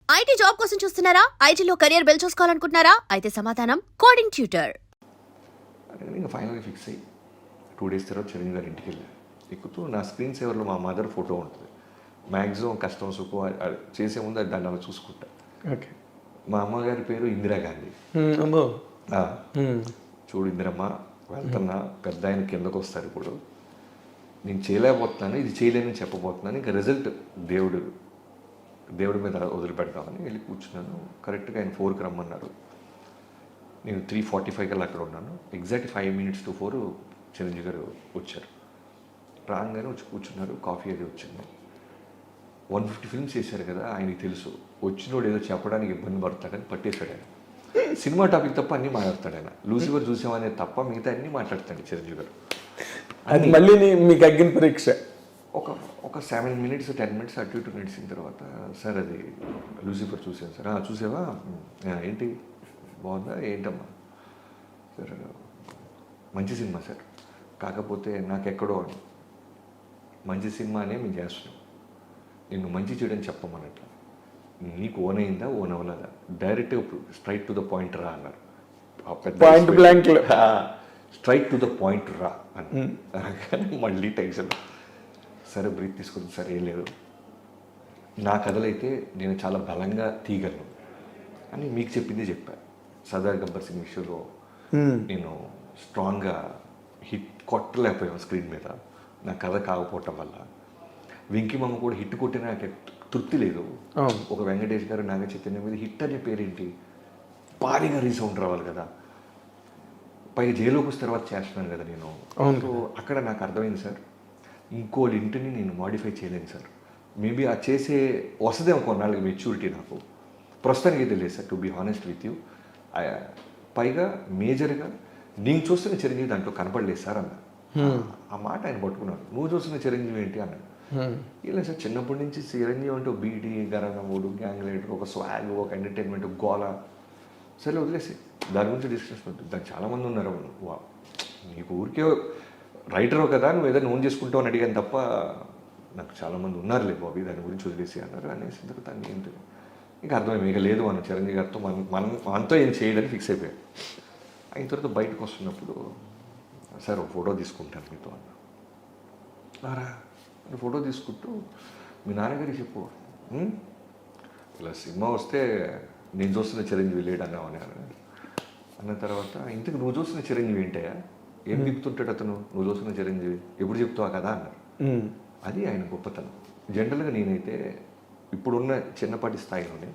IT job కోసం చూస్తున్నారా? ఐటీలో కెరియర్ బిల్డ్ చూసుకోవాలనుకుంటున్నారా? అయితే సమాధానం కోడింగ్ ట్యూటర్. ఇంకా ఫైనల్గా ఫిక్స్ అయ్యి 2 days తర్వాత చిరంజీవి గారి ఇంటికి వెళ్ళాను. ఎక్కుతూ నా స్క్రీన్ సేవర్లో మా మదర్ ఫోటో ఉంటుంది. మ్యాక్సిమం కష్టం సుఖం చేసే ముందు అది దాన్ని అలా చూసుకుంటా. ఓకే. మా అమ్మగారి పేరు ఇందిరాగాంధీ. చూడు ఇందిరమ్మ, వెళ్తున్నా, పెద్ద ఆయన కిందకు వస్తారు. ఇప్పుడు నేను చేయలేకపోతున్నాను, ఇది చేయలేనని చెప్పబోతున్నాను. ఇంకా రిజల్ట్ దేవుడి మీద వదిలిపెడతామని వెళ్ళి కూర్చున్నాను. కరెక్ట్గా ఆయన 4కి రమ్మన్నారు. నేను 3:45 కల్లా అక్కడ ఉన్నాను. ఎగ్జాక్ట్ 5 minutes to 4 చిరంజీవి గారు వచ్చారు. రాగానే వచ్చి కూర్చున్నారు. కాఫీ అది వచ్చింది. 150 films చేశారు కదా, ఆయనకి తెలుసు వచ్చినోడు ఏదో చెప్పడానికి ఇబ్బంది పడతాడని పట్టేశాడు ఆయన. సినిమా టాపిక్ తప్ప అన్నీ మాట్లాడతాడు ఆయన. లూసిఫర్ చూసామనే తప్ప మిగతా అన్నీ మాట్లాడతాడు చిరంజీవి గారు. అది మళ్ళీ మీకు అగ్గిన పరీక్ష. ఒక 7 minutes 10 minutes అటు ఇటు నడిచిన తర్వాత, సార్ అది లూసిఫర్ చూసాను సార్. చూసావా, ఏంటి బాగుందా, ఏంటమ్మా సార్, మంచి సినిమా సార్, కాకపోతే నాకెక్కడో మంచి సినిమానే మేము చేస్తున్నాం, నిన్ను మంచి చేయడం చెప్పమన్నట్ల, నీకు ఓన్ అయిందా ఓన్ అవ్వలేదా, డైరెక్ట్గా స్ట్రైట్ టు ద పాయింట్ రా అన్నారు. Point blank straight to the point రా అని మళ్ళీ టెన్షన్. సరే బ్రీత్ తీసుకుంది సార్, ఏం లేదు, నా కథలైతే నేను చాలా బలంగా తీయగలను అని మీకు చెప్పింది చెప్పా. సర్దార్ గబ్బర్ సింగ్ విషయంలో నేను స్ట్రాంగ్గా హిట్ కొట్టలేకపోయాను స్క్రీన్ మీద, నా కథ కాకపోవటం వల్ల. వెంకీమమ్మ కూడా హిట్ కొట్టిన నాకు తృప్తి లేదు. ఒక వెంకటేష్ గారు, నాగ చైతన్య మీద హిట్ అనే పేరేంటి, భారీగా రీసౌండ్ రావాలి కదా, పైగా జైలుకి వస్తే తర్వాత చేస్తున్నాను కదా నేను. సో అక్కడ నాకు అర్థమైంది సార్, ఇంకోళ్ళ ఇంటిని నేను మాడిఫై చేయలేను సార్. మేబీ ఆ చేసే వస్తుందేమో కొన్నాళ్ళకి మెచ్యూరిటీ నాకు, ప్రస్తుతానికి తెలియదు sir, to be honest with you. పైగా మేజర్గా నేను చూస్తున్న చిరంజీవి దాంట్లో కనపడలేదు సార్ అన్న. ఆ మాట ఆయన పట్టుకున్నాడు. నువ్వు చూస్తున్న చిరంజీవి ఏంటి అన్నాడు. ఇలా సార్, చిన్నప్పటి నుంచి చిరంజీవి అంటే బీడీ, గరణముడు, గ్యాంగ్ లీడర్, ఒక స్వాగ్, ఒక ఎంటర్టైన్మెంట్, గోల. సరే వదిలేసి దాని గురించి డిస్కషన్ ఉంటుంది. దానికి చాలామంది ఉన్నారు. నీకు ఊరికే రైటరు కదా, నువ్వు ఏదైనా ఓన్ చేసుకుంటావు అని అడిగాను తప్ప, నాకు చాలామంది ఉన్నారులే బాబీ, దాని గురించి వదిలేసి అన్నారు. అనేసి తర్వాత అన్నీ ఏంటి ఇంకా అర్థమైంది, ఇక లేదు మన చిరంజీవి గారితో మనతో ఏం చేయడానికి ఫిక్స్ అయిపోయాడు. అయిన తర్వాత బయటకు వస్తున్నప్పుడు, సార్ ఒక ఫోటో తీసుకుంటాను మీతో అన్నారా. ఫోటో తీసుకుంటూ, మీ నాన్నగారికి చెప్పు, ఇలా సినిమా వస్తే నేను చూస్తున్న చిరంజీవి లేడు అన్నామని అన్న తర్వాత, ఇంతకు నువ్వు చూస్తున్న చిరంజీవి ఏంటయ్యా, ఏం చెప్తుంటాడు అతను, నువ్వు చూస్తున్న చిరంజీవి ఎప్పుడు చెప్తావా కదా అన్నారు. అది ఆయన గొప్పతనం. జనరల్గా నేనైతే ఇప్పుడున్న చిన్నపాటి స్థాయిలోనే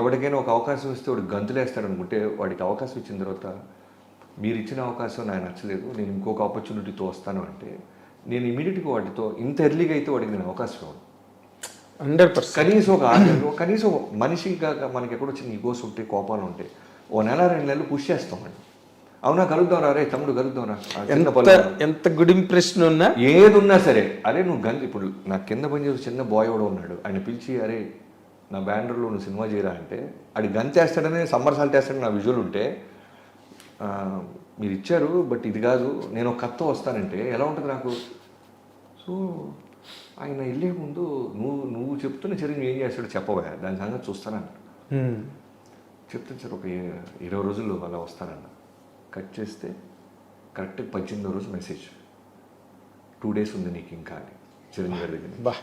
ఎవరికైనా ఒక అవకాశం ఇస్తే వాడు గంతులేస్తాడు అనుకుంటే, వాడికి అవకాశం ఇచ్చిన తర్వాత, మీరు ఇచ్చిన అవకాశం నాకు నచ్చలేదు, నేను ఇంకొక ఆపర్చునిటీతో వస్తాను అంటే, నేను ఇమీడియట్గా వాటితో ఇంత ఎర్లీగా అయితే వాడికి నేను అవకాశం ఇవ్వను. 100%. కనీసం ఒక 6 నెలలు, కనీసం మనిషిగా మనకి ఎక్కడో చిన్న ఈగోస్ ఉంటాయి, కోపాలు ఉంటాయి, ఓ నెల 2 నెలలు పుష్ చేస్తామండి. అవునా, కలుద్దాం రా, రే తమ్ముడు కలుద్దాం రా, ఎంత గుడ్ ఇంప్రెషన్ ఉన్నా ఏది ఉన్నా సరే, అరే నువ్వు ఇప్పుడు నా కింద పనిచేసి చిన్న బాయ్ కూడా ఉన్నాడు, ఆయన పిలిచి, అరే నా బ్యానర్లో నువ్వు సినిమా చేయరా అంటే, అది గంతేస్తాడని సమ్మర్సాల్ట్ వేస్తాడని నా విజువల్ ఉంటే, మీరు ఇచ్చారు బట్ ఇది కాదు, నేను ఒక కథతో వస్తానంటే ఎలా ఉంటుంది నాకు. సో ఆయన వెళ్ళే ముందు, నువ్వు చెప్తున్న చిరంజీవి ఏం చేస్తాడో చెప్పవా, దాని సంగతి చూస్తానన్న. చెప్తాను సార్, ఒక 20 రోజుల్లో అలా వస్తానన్న. కట్ చేస్తే కరెక్ట్గా 18వ రోజు మెసేజ్, 2 days ఉంది నీకు ఇంకా అని చిరంజీవి గారి దగ్గర.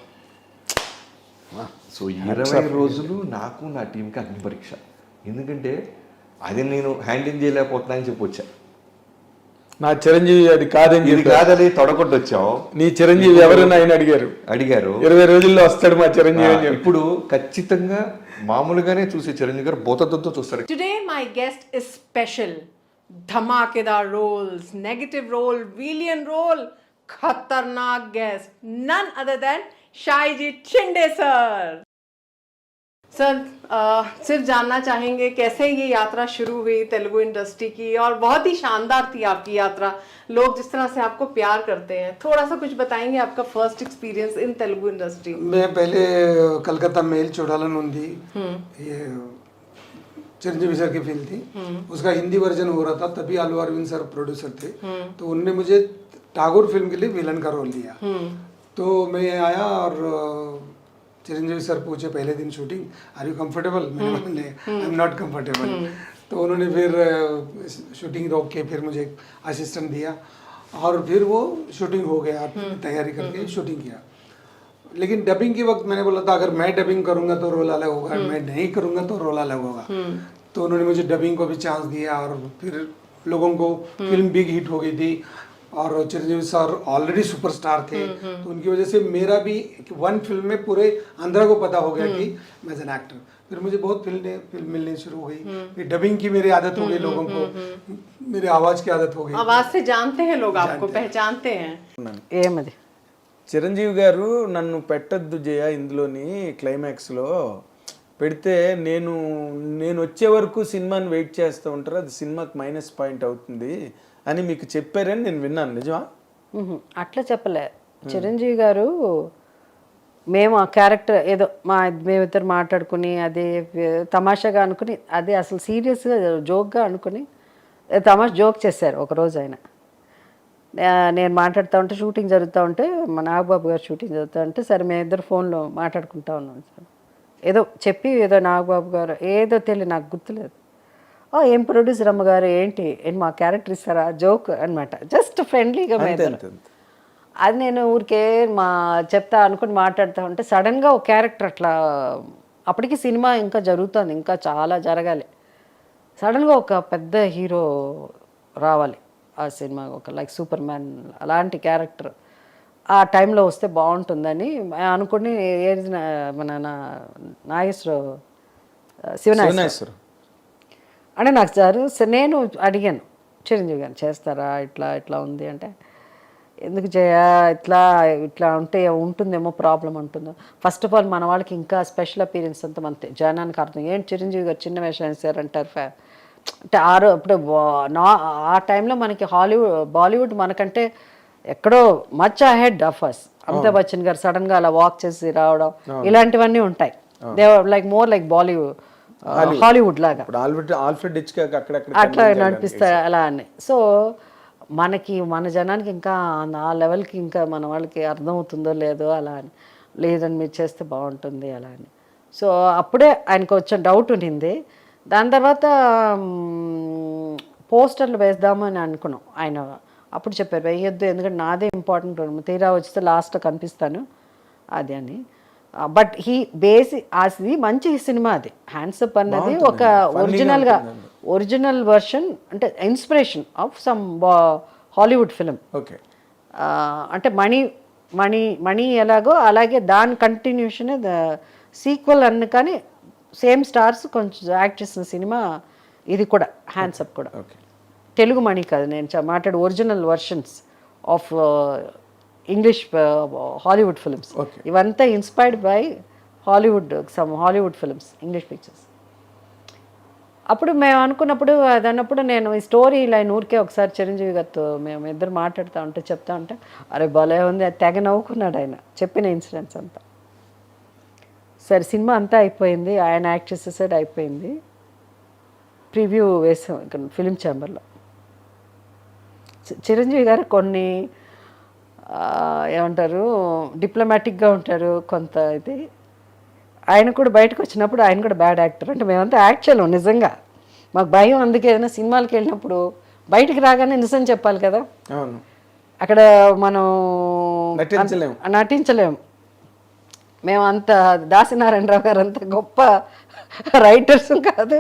సో 20 రోజులు నాకు నా టీంకి అగ్ని పరీక్ష. ఎందుకంటే అది నేను హ్యాండిల్ చేయలేకపోతున్నా అని చెప్పొచ్చా. నా చిరంజీవి అది కాదని, ఇది కాదని తొడగొట్టు వచ్చావు. నీ చిరంజీవి ఎవరైనా ఆయన అడిగారు 20 రోజుల్లో వస్తాడు మా చిరంజీవి. ఇప్పుడు ఖచ్చితంగా మామూలుగానే చూసే చిరంజీవి గారు బోతతో చూస్తాడు. Today my guest is special. धमाकेदार roles, negative role, villain role, खतरनाक guest, none other than Shahaji Shinde sir. Sir सिर्फ जानना चाहेंगे कैसे ये यात्रा शुरू हुई तेलुगु इंडस्ट्री की, और बहुत ही शानदार थी आपकी यात्रा, लोग जिस तरह से आपको प्यार करते हैं, थोड़ा सा कुछ बताएंगे आपका first experience in Telugu industry. मैं पहले कलकत्ता मेल चोड़ालन उंदी, ये चिरंजीवी सर की फिल्म थी, उसका हिंदी वर्जन हो रहा था, तभी अल्लू अरविंद सर प्रोड्यूसर थे, तो उनने मुझे टागोर फिल्म के लिए विलन का रोल दिया. तो मैं आया और चिरंजीवी सर पूछे पहले दिन शूटिंग, आर यू कंफर्टेबल? मैंने आई एम नॉट कंफर्टेबल। तो उन्होंने फिर शूटिंग रोक के फिर मुझे एक असिस्टेंट दिया और फिर वो शूटिंग हो गया, तैयारी करके शूटिंग किया। लेकिन डबिंग के वक्त मैंने बोला था अगर मैं डबिंग करूंगा तो रोल अलग होगा, मैं नहीं करूंगा तो रोल अलग होगा। तो उन्होंने मुझे डबिंग को भी चांस दिया और फिर लोगों को फिल्म बिग हिट हो गई थी और चिरंजीवी सर ऑलरेडी सुपरस्टार थे, तो उनकी वजह से मेरा भी वन फिल्म में पूरे आंध्रा को पता हो गया कि मैं एन एक्टर। फिर मुझे बहुत फिल्म मिलनी शुरू हो गई, फिर डबिंग की मेरी आदत हो गई, लोगों को मेरी आवाज की आदत हो गई। आवाज से जानते हैं लोग, आपको पहचानते हैं। ఏమది చిరంజీవి గారు నన్ను పెట్టద్దు జయ ఇందులోని క్లైమాక్స్లో పెడితే నేను నేను వచ్చే వరకు సినిమాని వెయిట్ చేస్తూ ఉంటారు, అది సినిమాకి మైనస్ పాయింట్ అవుతుంది అని మీకు చెప్పారని నేను విన్నాను, నిజమా? అట్లా చెప్పలే చిరంజీవి గారు. మేము ఆ క్యారెక్టర్ ఏదో మేమిద్దరు మాట్లాడుకుని అదే తమాషాగా అనుకుని అదే అసలు సీరియస్గా జోక్గా అనుకుని జోక్ చేశారు ఒకరోజు ఆయన. నేను మాట్లాడుతూ ఉంటే షూటింగ్ జరుగుతూ ఉంటే మా నాగబాబు గారు షూటింగ్ జరుగుతూ ఉంటే సరే మేమిద్దరు ఫోన్లో మాట్లాడుకుంటా ఉన్నాం సార్. ఏదో చెప్పి ఏదో నాగబాబు గారు ఏదో తెలియదు, నాకు గుర్తులేదు. ఏం ప్రొడ్యూసర్ అమ్మగారు ఏంటి మా క్యారెక్టర్ ఇస్తారా జోక్ అనమాట, జస్ట్ ఫ్రెండ్లీగా మీద. అది నేను ఊరికే చెప్తా అనుకుని మాట్లాడుతూ ఉంటే సడన్గా ఒక క్యారెక్టర్ అట్లా, అప్పటికి సినిమా ఇంకా జరుగుతుంది, ఇంకా చాలా జరగాలి. సడన్గా ఒక పెద్ద హీరో రావాలి ఆ సినిమా, ఒక లైక్ సూపర్ మ్యాన్ అలాంటి క్యారెక్టర్ ఆ టైంలో వస్తే బాగుంటుందని అనుకుని మన నాగేశ్వరరావు శివనాగేశ్వరరావు అంటే నాకు సార్ నేను అడిగాను చిరంజీవి గారిని చేస్తారా ఇట్లా ఇట్లా ఉంది అంటే, ఎందుకు ఇట్లా ఉంటే ఉంటుందేమో ప్రాబ్లం ఉంటుందో. ఫస్ట్ ఆఫ్ ఆల్ మన వాళ్ళకి ఇంకా స్పెషల్ అపీరెన్స్ అంతా మన జనానికి అర్థం ఏంటి చిరంజీవి గారు చిన్న వేషం వేశారు అంటారు. అంటే అప్పుడు ఆ టైంలో మనకి బాలీవుడ్ మనకంటే ఎక్కడో much ahead of us. Amitabh Bachchan గారు సడన్గా అలా వాక్ చేసి రావడం ఇలాంటివన్నీ ఉంటాయి. They like more like Bollywood Hollywood లాగా అట్లా నడిపిస్తారు అలా అని. సో మనకి మన జనానికి ఇంకా ఆ లెవెల్కి ఇంకా మన వాళ్ళకి అర్థమవుతుందో లేదో అలా అని, లేదని మీరు చేస్తే బాగుంటుంది అలా అని. సో అప్పుడే ఆయనకు వచ్చిన డౌట్ ఉండింది. దాని తర్వాత పోస్టర్లు వేద్దామని అనుకున్నాం. ఆయన అప్పుడు చెప్పారు వేయొద్దు ఎందుకంటే నాదే ఇంపార్టెంట్, తీరా వచ్చితే లాస్ట్లో కనిపిస్తాను అది అని. బట్ అది మంచి సినిమా, అది హ్యాండ్సప్ అన్నది ఒక ఒరిజినల్ వర్షన్, అంటే inspiration of some Hollywood film. Okay, అంటే మణి ఎలాగో అలాగే దాని కంటిన్యూషన్ సీక్వెల్ అన్న, కానీ సేమ్ స్టార్స్ కొంచెం యాక్ట్ చేసిన సినిమా ఇది కూడా, హ్యాండ్సప్ కూడా. తెలుగు మణి కాదు నేను మాట్లాడే original versions of English Hollywood films. ఇవంతా inspired by Hollywood films, English pictures. అప్పుడు మేము అనుకున్నప్పుడు అదన్నప్పుడు నేను ఈ స్టోరీ లైన్ ఊరికే ఒకసారి చిరంజీవి గారితో మేము ఇద్దరు మాట్లాడుతూ ఉంటే చెప్తా ఉంటే అరే భలే ఉంది, అది తెగ నవ్వుకున్నాడు ఆయన చెప్పిన ఇన్సిడెంట్స్ అంతా. సరే సినిమా అంతా అయిపోయింది, ఆయన యాక్ట్ చేసేసాడు, అయిపోయింది. ప్రివ్యూ వేసాం ఇక్కడ ఫిలిం ఛాంబర్లో. చిరంజీవి గారు కొన్ని ఏమంటారు డిప్లొమాటిక్గా ఉంటారు కొంత. ఇది ఆయన కూడా బయటకు వచ్చినప్పుడు ఆయన కూడా బ్యాడ్ యాక్టర్, అంటే మేమంతా యాక్ట్ చేయలేము నిజంగా, మాకు భయం. అందుకే ఏదైనా సినిమాలకు వెళ్ళినప్పుడు బయటికి రాగానే నిజం చెప్పాలి కదా, అక్కడ మనం నటించలేము. మేము అంత దాసినారాయణరావు గారు అంత గొప్ప రైటర్స్ కాదు,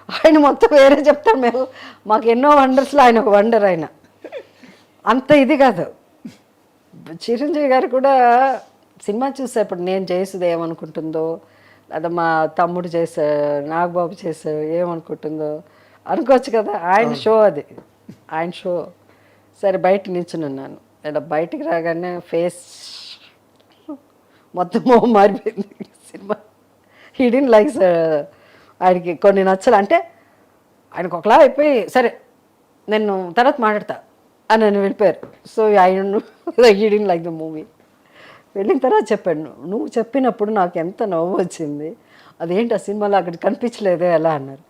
ఆయన మొత్తం వేరే చెప్తాం. మాకు ఎన్నో వండర్స్లో ఆయన ఒక వండర్, ఆయన అంత ఇది కాదు. చిరంజీవి గారు కూడా సినిమా చూసేప్పుడు నేను చేసేది ఏమనుకుంటుందో, లేదా మా తమ్ముడు చేశారు, నాగబాబు చేశారు ఏమనుకుంటుందో అనుకోవచ్చు కదా. ఆయన షో అది, ఆయన షో. సరే బయట నిల్చున్నాను, ఇలా బయటికి రాగానే ఫేస్ మొత్తం మారిపోయింది. సినిమా హిడెన్ లైక్స్ ఆయనకి కొన్ని నచ్చలు, అంటే ఆయనకు ఒకలా అయిపోయి సరే నేను తర్వాత మాట్లాడతా అని నన్ను వెళ్ళిపోయారు. సో ఆయన హిడెన్ లైక్ ద మూవీ. వెళ్ళిన తర్వాత చెప్పాడు, నువ్వు చెప్పినప్పుడు నాకు ఎంత నవ్వు వచ్చింది, అదేంటి ఆ సినిమాలో అక్కడ కనిపించలేదే ఎలా అన్నారు.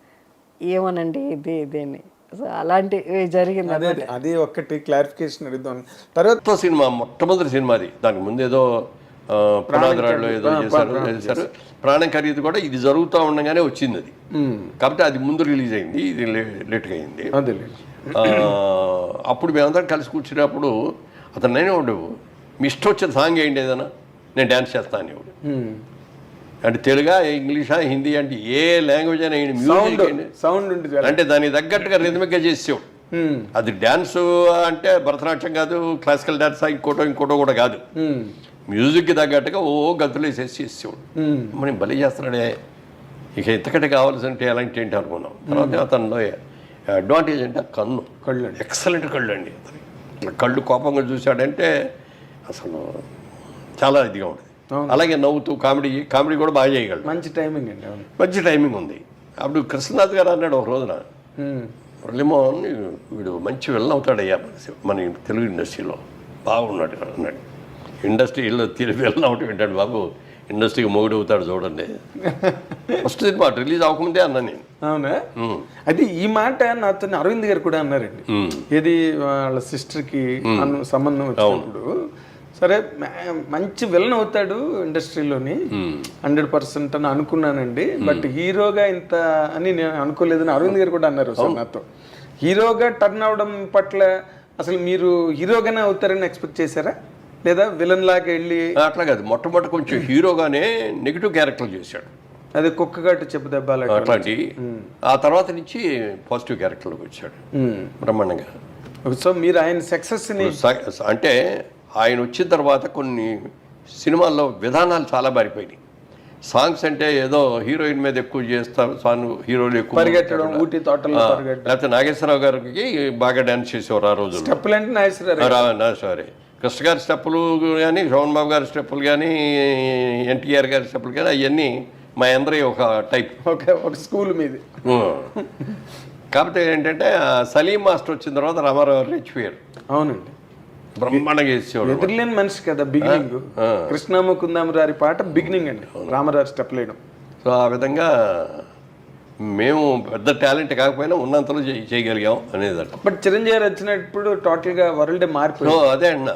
ఏమోనండి ఇదేని. సో అలాంటివి జరిగింది. అది ఒక్కటి క్లారిఫికేషన్ అడుగుతాం. తర్వాత సినిమా మొట్టమొదటి సినిమా అది, దానికి ముందు ఏదో పునాదిరాడులో ఏదో చేశారు. ప్రాణం ఖరీదు కూడా ఇది జరుగుతూ ఉండగానే వచ్చింది అది. కాబట్టి అది ముందు రిలీజ్ అయింది, ఇది లేట్గా అయింది. అప్పుడు మేమందరం కలిసి కూర్చున్నప్పుడు అతను నేనే ఉండు, మీ ఇష్టం వచ్చిన సాంగ్ ఏంటి ఏదైనా, నేను డ్యాన్స్ చేస్తాను ఇవ్వడు. అంటే తెలుగా, ఇంగ్లీషా, హిందీ అంటే ఏ లాంగ్వేజ్ అయినా మ్యూజిక్ సౌండ్ అంటే దానికి తగ్గట్టుగా రిథమిక్గా చేసేవాడు. అది డ్యాన్స్ అంటే భరతనాట్యం కాదు, క్లాసికల్ డ్యాన్స్ ఇంకోటో కూడా కాదు, మ్యూజిక్కి తగ్గట్టుగా గంతులు వేసేసి చేసేవాడు. మనం బలి చేస్తున్నాడే, ఇక ఇంతకంటే కావాల్సింటే ఎలాంటి ఏంటి అనుకున్నాం. తర్వాత అతనిలో అడ్వాంటేజ్ అంటే కళ్ళు ఎక్సలెంట్ కళ్ళు అండి. కళ్ళు కోపంగా చూశాడంటే అసలు చాలా ఇదిగా ఉంటుంది. అలాగే నవ్వుతూ కామెడీ కూడా బాగా చేయగలడు. మంచి టైమింగ్ అండి. మంచి టైమింగ్ ఉంది. అప్పుడు కృష్ణనాథ్ గారు అన్నాడు ఒక రోజున, మురళీమోహన్ వీడు మంచి విలన్ అవుతాడయ్యా మన తెలుగు ఇండస్ట్రీలో, బాగున్నాడు అన్నాడు. ఇండస్ట్రీలో విలన్ అవటం ఏంటాడు బాబు, ఇండస్ట్రీకి మొగుడు అవుతాడు చూడండి. ఫస్ట్ సినిమా రిలీజ్ అవ్వకముందే అన్నా నేను. అవునా? అయితే ఈ మాట నాతో అరవింద్ గారు కూడా అన్నారండి. ఏది వాళ్ళ సిస్టర్కి సంబంధం వచ్చినప్పుడు, సరే మంచి విలన్ అవుతాడు ఇండస్ట్రీలోని 100% అని అనుకున్నానండి, బట్ హీరోగా ఇంత అని నేను అనుకోలేదని అరవింద్ గారు కూడా అన్నారు సార్ నాతో. హీరోగా టర్న్ అవడం పట్ల అసలు మీరు హీరోగానే అవుతారని ఎక్స్పెక్ట్ చేశారా, లేదా విలన్ లాగా వెళ్ళి? అట్లా కాదు, మొట్టమొదటి కొంచెం హీరోగానే నెగిటివ్ క్యారెక్టర్ చేశాడు, అదే కుక్కగాటు చెప్పు దెబ్బలు అట్లాంటి. ఆ తర్వాత నుంచి పాజిటివ్ క్యారెక్టర్లోకి వచ్చాడు బ్రహ్మాండంగా. సో మీరు ఆయన సక్సెస్ని అంటే ఆయన వచ్చిన తర్వాత కొన్ని సినిమాల్లో విధానాలు చాలా మారిపోయినాయి. సాంగ్స్ అంటే ఏదో హీరోయిన్ మీద ఎక్కువ చేస్తారు, సాంగ్ హీరోలు ఎక్కువ పరిగెట్టడం, ఊటీ తోటలో పరిగెట్టడం, లేకపోతే నాగేశ్వరరావు గారికి బాగా డ్యాన్స్ చేసేవారు ఆ రోజు. స్టెప్పులు అంటే నాగేశ్వరరావు, కృష్ణ గారి స్టెప్పులు కానీ, శోభన్ బాబు గారి స్టెప్పులు కానీ, ఎన్టీఆర్ గారి స్టెప్పులు కానీ, అవన్నీ మా అందరి ఒక టైప్, ఒక స్కూల్ మీద. కాకపోతే ఏంటంటే సలీం మాస్టర్ వచ్చిన తర్వాత రామారావు గారు రెచ్చిపోయారు. అవునండి, బ్రహ్మాండంగా చేసేవాడు. ఎదురులేని మనిషి కదా బిగినింగ్. కృష్ణముకుందామరారి పాట బిగినింగ్ అండి, రామారావు స్టెప్ లేయడం. సో ఆ విధంగా మేము పెద్ద టాలెంట్ కాకపోయినా ఉన్నంతలో చేయగలిగాం అనేది. బట్ చిరంజీవి గారు వచ్చినప్పుడు టోటల్గా వరల్డ్ మారిపోయింది. అదే అన్న,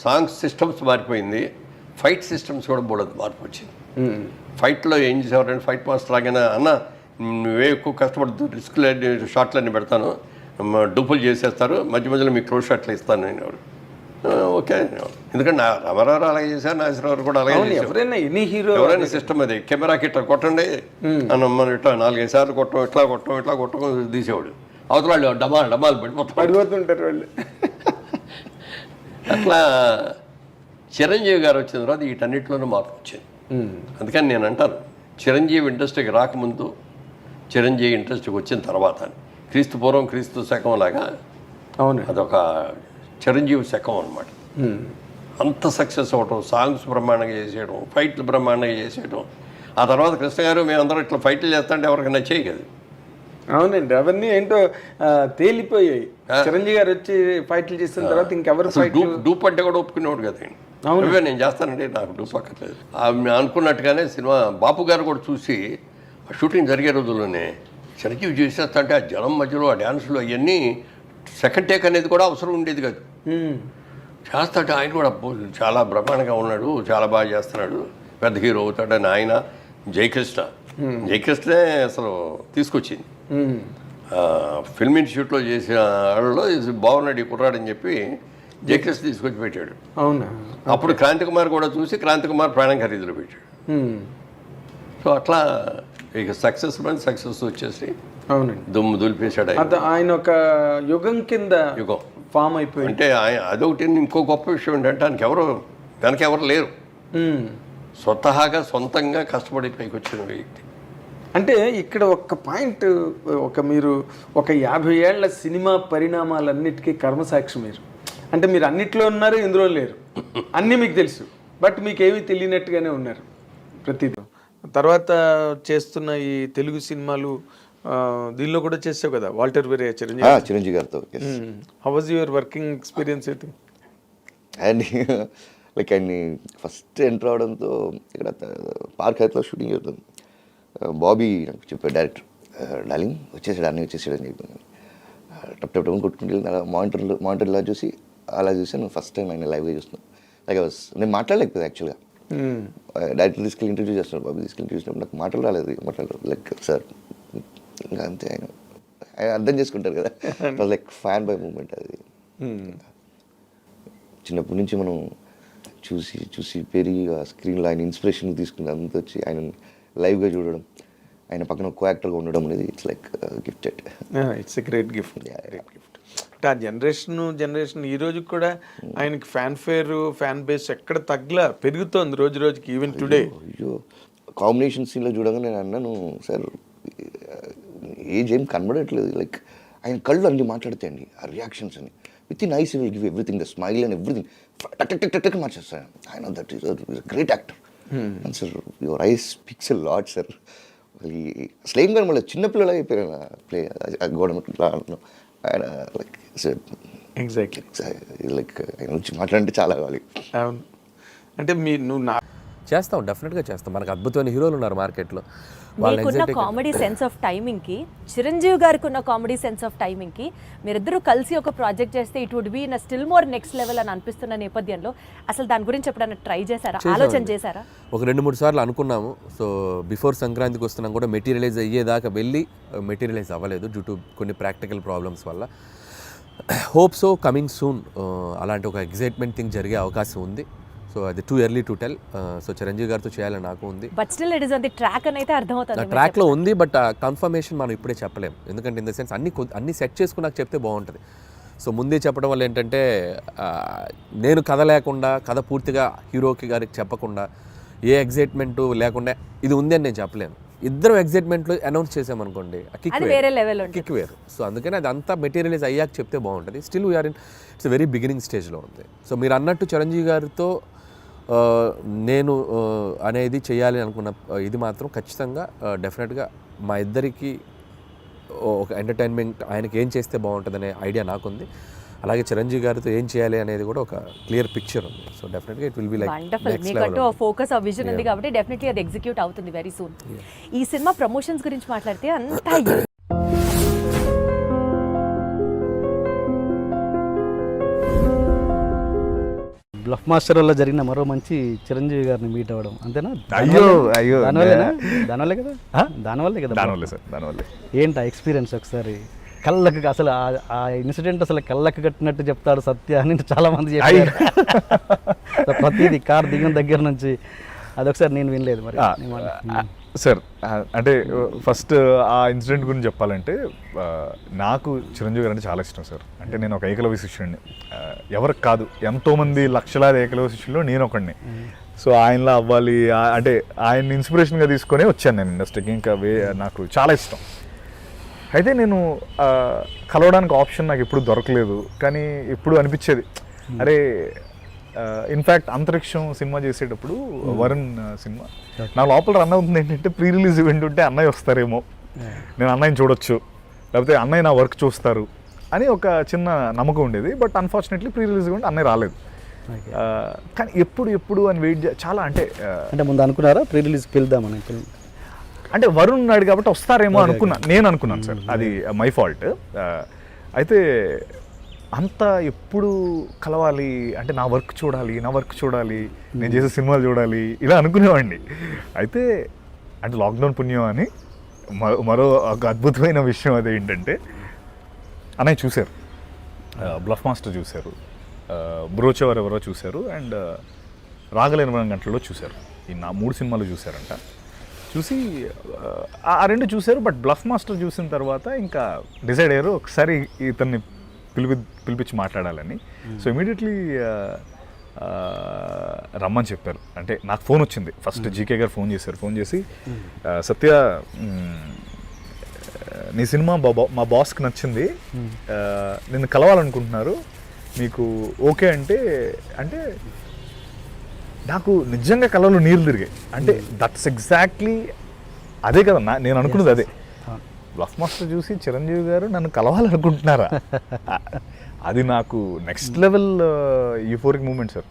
సాంగ్ సిస్టమ్స్ మారిపోయింది, ఫైట్ సిస్టమ్స్ కూడా బోడదు మార్పు వచ్చింది. ఫైట్లో ఏం చేసేవారంటే ఫైట్ మాస్టర్ లాగానే, అన్న నువ్వే ఎక్కువ కష్టపడుతూ రిస్క్లు షాట్లన్నీ పెడతాను, డూపులు చేసేస్తారు, మధ్య మధ్యలో మీకు క్లోజ్ షాట్లు ఇస్తాను నేను. ఎవరు ఓకే, ఎందుకంటే రామారావు అలాగే చేశారు, నాగేశ్వరరావు కూడా అలాగే చేశారు. ఎవరైనా సిస్టమ్ అది, కెమెరాకి ఇట్లా కొట్టండి అని మనం ఇట్లా 4-5 సార్లు ఇట్లా కొట్టం తీసేవాడు. అవతల వాళ్ళు డమాలు పడిపోతుంటారు వాళ్ళు. అట్లా చిరంజీవి గారు వచ్చిన తర్వాత వీటన్నిటిలోనూ మార్పు వచ్చింది. అందుకని నేను అంటాను, చిరంజీవి ఇండస్ట్రీకి రాకముందు, చిరంజీవి ఇండస్ట్రీకి వచ్చిన తర్వాత, క్రీస్తు పూర్వం క్రీస్తు శకం లాగా అవును, అదొక చిరంజీవి శకం అనమాట. అంత సక్సెస్ అవ్వటం, సాంగ్స్ బ్రహ్మాండంగా చేసేయడం, ఫైట్లు బ్రహ్మాండంగా చేసేయడం. ఆ తర్వాత కృష్ణ గారు మేమందరం ఇట్లా ఫైట్లు చేస్తుంటే ఎవరికి నచ్చేయి కదా. అవునండి, అవన్నీ ఏంటో తేలిపోయాయి. చిరంజీవి గారు వచ్చి ఫైట్లు చేసిన తర్వాత ఇంకెవరు డూప్ అంటే కూడా ఒప్పుకునేవాడు కదా. నువ్వే నేను చేస్తానంటే నాకు డూప్ అక్కర్లేదు అనుకున్నట్టుగానే సినిమా బాపు గారు కూడా చూసి, షూటింగ్ జరిగే రోజుల్లోనే చిరంజీవి చేసేస్తంటే ఆ జనం మధ్యలో ఆ డ్యాన్సులు అవన్నీ సెకండ్ టేక్ అనేది కూడా అవసరం ఉండేది కాదు. చేస్తాడు ఆయన కూడా, చాలా బ్రహ్మాండంగా ఉన్నాడు, చాలా బాగా చేస్తున్నాడు, పెద్ద హీరో అవుతాడని ఆయన జయకృష్ణే అసలు తీసుకొచ్చింది. ఫిల్మ్ ఇన్స్టిట్యూట్లో చేసిన వాళ్ళలో బాగున్నాడు ఈ కుర్రాడని చెప్పి జయకృష్ణ తీసుకొచ్చి పెట్టాడు. అవునా? అప్పుడు క్రాంతి కుమార్ కూడా చూసి క్రాంతి కుమార్ ప్రాణం ఖరీదులో పెట్టాడు. సో అట్లా ఇక సక్సెస్ వచ్చేసి అవునండి దుమ్ము దులిపేశాడు. ఆయన ఒక యుగం కింద ఫామ్ అయిపోయి. అంటే అదొకటి. ఇంకో గొప్ప విషయం ఏంటంటే వెనక ఎవరు లేరు, సొంతంగా కష్టపడి పైకి వచ్చిన వ్యక్తి. అంటే ఇక్కడ ఒక పాయింట్, మీరు ఒక 50 ఏళ్ల సినిమా పరిణామాలన్నిటికీ కర్మసాక్షి మీరు. అంటే మీరు అన్నిట్లో ఉన్నారు, ఇందులో లేరు, అన్నీ మీకు తెలుసు, బట్ మీకేమీ తెలియనట్టుగానే ఉన్నారు ప్రతిదీ. తర్వాత చేస్తున్న ఈ తెలుగు సినిమాలు దీనిలో కూడా చేసావు కదా, వాల్టర్ వేరే చిరంజీవి గారితో. How was your working experience అయితే? అండ్ లైక్ ఆయన్ని ఫస్ట్ ఎంటర్ అవడంతో ఇక్కడ పార్క్ హైట్లో షూటింగ్ అవుతుంది. బాబీ నాకు చెప్పాడు డైరెక్టర్, డార్లింగ్ వచ్చేసాడు, అన్నీ వచ్చేసాడు అని చెప్పి టప్ కొట్టుకుంటూ మానిటర్లో చూసి అలా చూసాను ఫస్ట్ టైం ఆయన లైవ్గా చూస్తున్నాను. లైక్ నేను మాట్లాడలేకపోయాను యాక్చువల్గా. డైరెక్టర్ తీసుకెళ్ళి ఇంటర్వ్యూ చేస్తున్నాడు, బాబు తీసుకెళ్ళి ఇంటర్వ్యూ చేసినప్పుడు నాకు మాటలు రాలేదు, లైక్ సార్ ఇంకా అంతే, ఆయన అర్థం చేసుకుంటారు కదా, లైక్ ఫ్యాన్ బై మూమెంట్ అది. చిన్నప్పటి నుంచి మనం చూసి చూసి పెరిగి ఆ స్క్రీన్లో ఆయన ఇన్స్పిరేషన్ తీసుకుని అంతా వచ్చి ఆయన లైవ్గా చూడడం, ఆయన పక్కన కో యాక్టర్గా ఉండడం అనేది it's like gifted. It's a great gift. అంటే ఆ జనరేషన్ ఈ రోజు కూడా ఆయనకి ఫ్యాన్ బేస్ ఎక్కడ తగ్గలా పెరుగుతోంది రోజు రోజుకి, ఈవెన్ టుడే. అయ్యో కాంబినేషన్ సీన్లో చూడగా నేను అన్నాను, సార్ ఏజ్ ఏం కనబడట్లేదు, లైక్ ఆయన కళ్ళు అన్ని మాట్లాడతాయండి, ఆ రియాక్షన్స్ అని with in ice will give everything, the smile and everything టక్ మార్చేస్తాను. ఆయన that is great actor. Sir your eyes speaks a lot sir. అసలు ఏం కానీ మళ్ళీ చిన్నపిల్లలు అయిపోయారు ప్లే గోడ ఆయన లైక్ ఎగ్జాక్ట్లీ లైక్ ఆయన నుంచి మాట్లాడితే చాలా కావాలి. అవును. అంటే నువ్వు చేస్తాం, డెఫినెట్గా చేస్తాం. మనకు అద్భుతమైన హీరోలు ఉన్నారు మార్కెట్లో. మీకున్న కామెడీ సెన్స్ ఆఫ్ టైమింగ్కి, చిరంజీవి గారికి ఉన్న కామెడీ సెన్స్ ఆఫ్ టైమింగ్కి మీరిద్దరూ కలిసి ఒక ప్రాజెక్ట్ చేస్తే it would be in still more next level అని అనిపిస్తున్న నేపథ్యంలో అసలు దాని గురించి ఎప్పుడైనా ట్రై చేశారా, ఆలోచన చేశారా? ఒక 2-3 సార్లు అనుకున్నాము. సో బిఫోర్ సంక్రాంతికి వస్తున్నాం కూడా మెటీరియలైజ్ అయ్యేదాకా వెళ్ళి మెటీరియలైజ్ అవ్వలేదు డ్యూ టు కొన్ని ప్రాక్టికల్ ప్రాబ్లమ్స్ వల్ల. హోప్ సో కమింగ్ సూన్ అలాంటి ఒక ఎగ్జైట్మెంట్ థింగ్ జరిగే అవకాశం ఉంది. సో అది too early to tell. So Chiranjeevi గారితో చేయాలని నాకు ఉంది. But still it is on the track అని అయితే అర్థమవుతుంది. ట్రాక్లో ఉంది, బట్ కన్ఫర్మేషన్ మనం ఇప్పుడే చెప్పలేము. ఎందుకంటే ఇన్ ద సెన్స్ అన్ని సెట్ చేసుకుని నాకు చెప్తే బాగుంటుంది. సో ముందే చెప్పడం వల్ల ఏంటంటే నేను కథ లేకుండా, కథ పూర్తిగా హీరోకి గారికి చెప్పకుండా, ఏ ఎగ్జైట్మెంట్ లేకుండా ఇది ఉంది అని నేను చెప్పలేను. ఇద్దరం ఎగ్జైట్మెంట్లో అనౌన్స్ చేసామనుకోండి, కిక్ వేరు. సో అందుకని అది అంతా మెటీరియలైజ్ అయ్యాక చెప్తే బాగుంటుంది. Still we're in its very beginning స్టేజ్లో ఉంది. సో మీరు అన్నట్టు చిరంజీవి గారితో నేను అనేది చేయాలి అనుకున్న ఇది మాత్రం ఖచ్చితంగా డెఫినెట్గా మా ఇద్దరికి ఒక ఎంటర్టైన్మెంట్, ఆయనకి ఏం చేస్తే బాగుంటుందనే ఐడియా నాకుంది. అలాగే చిరంజీవి గారితో ఏం చేయాలి అనేది కూడా ఒక క్లియర్ పిక్చర్ ఉంది. సో డెఫినెట్గా it will be like wonderful. మీకంటూ ఫోకస్, ఆ విజన్ ఉంది కాబట్టి డెఫినెట్లీ అది ఎగ్జిక్యూట్ అవుతుంది వెరీ సూన్. ఈ సినిమా ప్రమోషన్స్ గురించి మాట్లాడితే అంతా బ్లఫ్ మాస్టర్ వల్ల జరిగిన మరో మంచి చిరంజీవి గారిని మీట్ అవ్వడం అంతేనా? దానివల్లే కదా. ఏంటి ఆ ఎక్స్పీరియన్స్? ఒకసారి కళ్ళకు అసలు ఆ ఇన్సిడెంట్ అసలు కళ్ళకు కట్టినట్టు చెప్తాడు సత్య అని చాలా మంది చెప్పారు. ప్రతిదీ కార్ దిగిన దగ్గర నుంచి అదొకసారి నేను వినలేదు. మరి సార్ అంటే ఫస్ట్ ఆ ఇన్సిడెంట్ గురించి చెప్పాలంటే నాకు చిరంజీవి గారు అంటే చాలా ఇష్టం సార్. అంటే నేను ఒక ఏకలవ్య శిష్యుడిని, ఎవరికి కాదు, ఎంతోమంది లక్షలాది ఏకలవ్య శిష్యుల్లో నేను ఒకడిని. సో ఆయనలా అవ్వాలి అంటే ఆయన ఇన్స్పిరేషన్గా తీసుకొని వచ్చాను నేను ఇండస్ట్రీకి. ఇంకా నాకు చాలా ఇష్టం. అయితే నేను కలవడానికి ఆప్షన్ నాకు ఎప్పుడు దొరకలేదు, కానీ ఎప్పుడు అనిపించేది అరే ఇన్ఫ్యాక్ట్ అంతరిక్షం సినిమా చేసేటప్పుడు వరుణ్ సినిమా నా లోపల రన్ అవుతుంది ఏంటంటే ప్రీ రిలీజ్ ఈవెంట్ ఉంటే అన్నయ్య వస్తారేమో, నేను అన్నయ్యని చూడొచ్చు, లేకపోతే అన్నయ్య నా వర్క్ చూస్తారు అని ఒక చిన్న నమ్మకం ఉండేది. But unfortunately pre release event అన్నయ్య రాలేదు. కానీ ఎప్పుడు అని వెయిట్ చాలా అంటే ముందు అనుకున్నారా ప్రీ రిలీజ్కి వెళ్దామని? అంటే వరుణ్ ఉన్నాడు కాబట్టి వస్తారేమో నేను అనుకున్నాను సార్, అది మై ఫాల్ట్. అయితే అంత ఎప్పుడు కలవాలి అంటే నా వర్క్ చూడాలి, నేను చేసే సినిమాలు చూడాలి ఇలా అనుకునేవాడిని. అయితే అంటే లాక్డౌన్ పుణ్యం అని మరో ఒక అద్భుతమైన విషయం అది ఏంటంటే అన్నయ్య చూశారు, బ్లఫ్ మాస్టర్ చూశారు, బ్రోచవర్ ఎవరో చూశారు, అండ్ రాగలేని 20 గంటల్లో చూశారు. ఈ నా 3 సినిమాలు చూశారంట. చూసి ఆ 2 చూశారు. బట్ బ్లఫ్ మాస్టర్ చూసిన తర్వాత ఇంకా డిసైడ్ అయ్యారు ఒకసారి ఇతన్ని పిలిపించి మాట్లాడాలని. సో ఇమీడియట్లీ రమ్మని చెప్పారు. అంటే నాకు ఫోన్ వచ్చింది ఫస్ట్, జీకే గారు ఫోన్ చేశారు. ఫోన్ చేసి సత్య నీ సినిమా మా బాస్కి నచ్చింది, నిన్ను కలవాలనుకుంటున్నారు, మీకు ఓకే అంటే నాకు నిజంగా కళ్ళలో నీళ్ళు తిరిగాయి. అంటే దట్స్ ఎగ్జాక్ట్లీ అదే కదా నేను అనుకున్నది, అదే బ్లఫ్ మాస్టర్ చూసి చిరంజీవి గారు నన్ను కలవాలనుకుంటున్నారా, అది నాకు next level euphoric moment sir.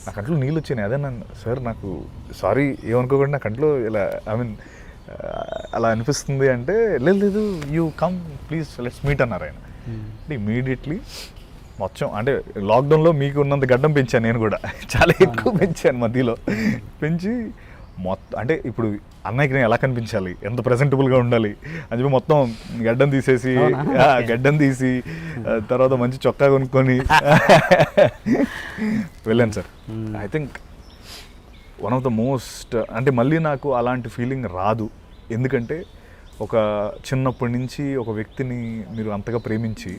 నా కంట్లో నీళ్ళు వచ్చినాయి. అదే నన్ను సార్ నాకు సారీ ఏమనుకోకుండా నా కంట్లో ఇలా అలా అనిపిస్తుంది అంటే లేదు you come please let's meet అన్నారు ఆయన. అంటే ఇమీడియట్లీ మొత్తం అంటే లాక్డౌన్లో మీకు ఉన్నంత గడ్డం పెంచాను నేను కూడా, చాలా ఎక్కువ పెంచాను మధ్యలో. పెంచి మొత్తం అంటే ఇప్పుడు అన్నయ్యకి నేను ఎలా కనిపించాలి, ఎంత ప్రజెంటబుల్గా ఉండాలి అని చెప్పి మొత్తం గడ్డం తీసేసి, గడ్డం తీసి తర్వాత మంచి చొక్కా కొనుక్కొని వెళ్ళాను sir. I think one of the most, అంటే మళ్ళీ నాకు అలాంటి ఫీలింగ్ రాదు. ఎందుకంటే ఒక చిన్నప్పటి నుంచి ఒక వ్యక్తిని మీరు అంతగా ప్రేమించి,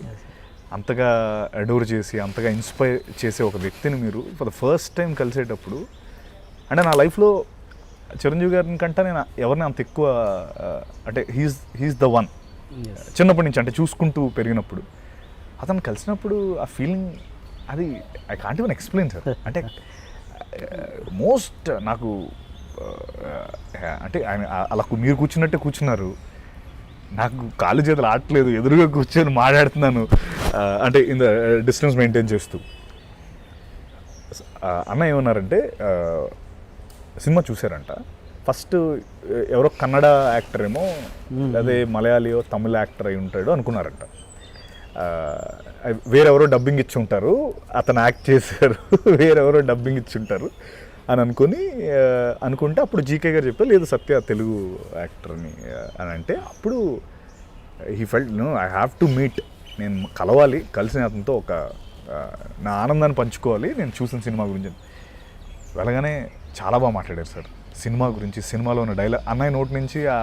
అంతగా అడోర్ చేసి, అంతగా ఇన్స్పైర్ చేసే ఒక వ్యక్తిని మీరు ఫర్ ద ఫస్ట్ టైం కలిసేటప్పుడు, అంటే నా లైఫ్లో చిరంజీవి గారిని కంటే నేను ఎవరిని అంత ఎక్కువ అంటే హీఈస్ ద వన్. చిన్నప్పటి నుంచి అంటే చూసుకుంటూ పెరిగినప్పుడు అతను కలిసినప్పుడు ఆ ఫీలింగ్, అది I can't even explain sir. అంటే మోస్ట్ నాకు అంటే ఆయన అలా మీరు కూర్చున్నట్టే కూర్చున్నారు, నాకు కాళ్ళు చేతులు ఆడట్లేదు, ఎదురుగా కూర్చొని మాట్లాడుతున్నాను, అంటే ఇన్ ద డిస్టెన్స్ మెయింటైన్ చేస్తూ. అన్న ఏమన్నారంటే సినిమా చూసారంట, ఫస్ట్ ఎవరో కన్నడ యాక్టర్ ఏమో అదే మలయాళీయో తమిళ యాక్టర్ అయి ఉంటాడు అనుకున్నారంట. వేరెవరో డబ్బింగ్ ఇచ్చి ఉంటారు, అతను యాక్ట్ చేశారు, వేరెవరో డబ్బింగ్ ఇచ్చి ఉంటారు అని అనుకుంటే అప్పుడు జీకే గారు చెప్పారు లేదు సత్య తెలుగు యాక్టర్ని అని. అంటే అప్పుడు he felt no I have to meet, నేను కలవాలి, కలిసిన అతనితో ఒక నా ఆనందాన్ని పంచుకోవాలి నేను చూసిన సినిమా గురించి. వెళ్ళగానే చాలా బాగా మాట్లాడారు సార్ సినిమా గురించి, సినిమాలో ఉన్న డైలాగ్. అన్నయ్య నోటి నుంచి ఆ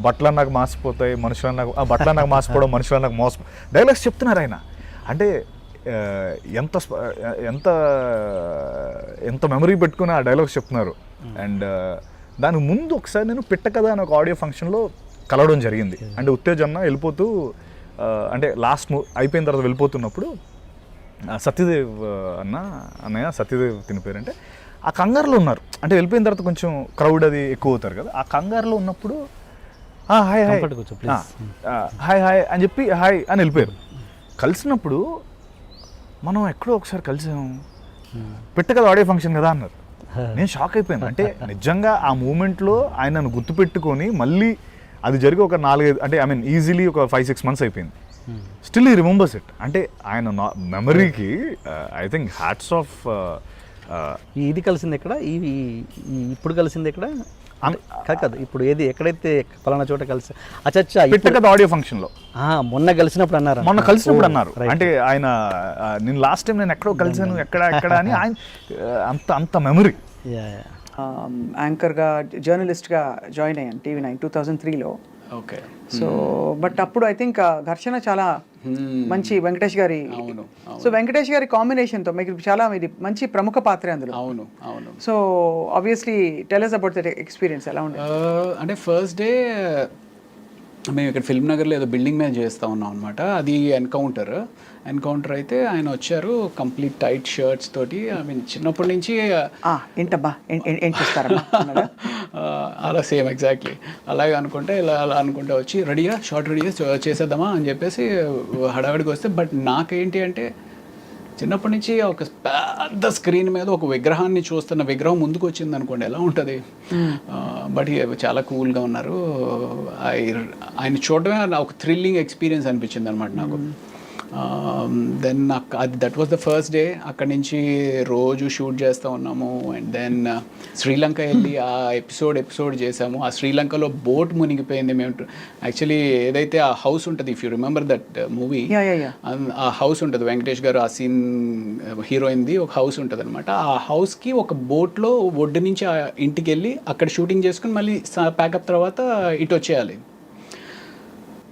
బట్టలు నాకు మాసిపోతాయి, మనుషులు నాకు ఆ బట్టలు నాకు మాసిపోవడం, మనుషులు నాకు మోస డైలాగ్స్ చెప్తున్నారు ఆయన. అంటే ఎంత ఎంత ఎంత మెమరీ పెట్టుకుని ఆ డైలాగ్స్ చెప్తున్నారు. అండ్ దానికి ముందు ఒకసారి నేను పిట్ట కదా అని ఒక ఆడియో ఫంక్షన్లో కలవడం జరిగింది. అంటే ఉత్తేజన్న వెళ్ళిపోతూ అంటే లాస్ట్ అయిపోయిన తర్వాత వెళ్ళిపోతున్నప్పుడు సత్యదేవ్ అన్నయ్య సత్యదేవ్ తిని పేరంటే ఆ కంగారులో ఉన్నారు. అంటే వెళ్ళిపోయిన తర్వాత కొంచెం క్రౌడ్ అది ఎక్కువ అవుతారు కదా, ఆ కంగారులో ఉన్నప్పుడు హాయ్ హాయ్ హాయ్ హాయ్ అని చెప్పి హాయ్ అని వెళ్ళిపోయారు. కలిసినప్పుడు మనం ఎక్కడో ఒకసారి కలిసాము, పెట్ట కదా ఆడియో ఫంక్షన్ కదా అన్నారు. నేను షాక్ అయిపోయాను. అంటే నిజంగా ఆ మూమెంట్లో ఆయన నన్ను గుర్తుపెట్టుకొని మళ్ళీ అది జరిగి ఒక 4-5 అంటే ఐ మీన్ ఈజీలీ ఒక 5-6 months అయిపోయింది. స్టిల్ ఈ రిమెంబర్స్ ఇట్. అంటే ఆయన మెమరీకి ఐ థింక్ హ్యాట్స్ ఆఫ్. ఇది కలిసింది ఎక్కడ, ఇవి ఇప్పుడు కలిసింది ఎక్కడ కాదు, ఇప్పుడు ఏది ఎక్కడైతే పలానా చోట కలిసి అచ్చా పెట్ట కదా ఆడియో ఫంక్షన్లో మొన్న కలిసినప్పుడు అన్నారు, మొన్న కలిసినప్పుడు అన్నారు. అంటే ఆయన నేను లాస్ట్ టైం నేను ఎక్కడో కలిసాను ఎక్కడ అని ఆయన అంత మెమరీ. యాంకర్గా జర్నలిస్ట్గా జాయిన్ అయ్యాను TV9 2003లో. ఓకే. సో బట్ అప్పుడు ఐ థింక్ ఘర్షణ చాలా మంచి వెంకటేష్ గారి. సో వెంకటేష్ గారి కాంబినేషన్తో మీకు చాలా ఇది మంచి ప్రముఖ పాత్ర అందులో. అవును అవును. So obviously tell us about that experience ఎలా ఉండేది? అంటే ఫస్ట్ డే మేము ఇక్కడ ఫిల్మ్ నగర్లో ఏదో బిల్డింగ్ మీద చేస్తూ ఉన్నాం అనమాట. అది ఎన్కౌంటర్ అయితే ఆయన వచ్చారు కంప్లీట్ టైట్ షర్ట్స్ తోటి. ఐ మీన్ చిన్నప్పటి నుంచి ఏంటబ్బా ఏం చేస్తారమ్మా అలా సేమ్ ఎగ్జాక్ట్లీ అలాగే అనుకుంటే అలా అనుకుంటే వచ్చి రెడీగా షార్ట్ రెడీగా చేసేద్దామా అని చెప్పేసి హడావిడికి వస్తే, బట్ నాకేంటి అంటే చిన్నప్పటి నుంచి ఒక పెద్ద స్క్రీన్ మీద ఒక విగ్రహాన్ని చూస్తున్న విగ్రహం ముందుకు వచ్చింది అనుకోండి ఎలా ఉంటుంది. బట్ చాలా కూల్గా ఉన్నారు. ఆయన చూడటమే ఒక థ్రిల్లింగ్ ఎక్స్పీరియన్స్ అనిపించింది అనమాట నాకు. దెన్ అది that was the first day. అక్కడి నుంచి రోజు షూట్ చేస్తూ ఉన్నాము. అండ్ దెన్ శ్రీలంక వెళ్ళి ఆ ఎపిసోడ్ చేసాము. ఆ శ్రీలంకలో బోట్ మునిగిపోయింది. మేము యాక్చువల్లీ ఏదైతే ఆ హౌస్ ఉంటుంది, if you remember that movie, ఆ హౌస్ ఉంటుంది వెంకటేష్ గారు ఆ సీన్ హీరోయిన్ది ఒక హౌస్ ఉంటుంది అనమాట. ఆ హౌస్కి ఒక బోట్లో ఒడ్డు నుంచి ఆ ఇంటికి వెళ్ళి అక్కడ షూటింగ్ చేసుకుని మళ్ళీ ప్యాకప్ తర్వాత ఇటు వచ్చేయాలి.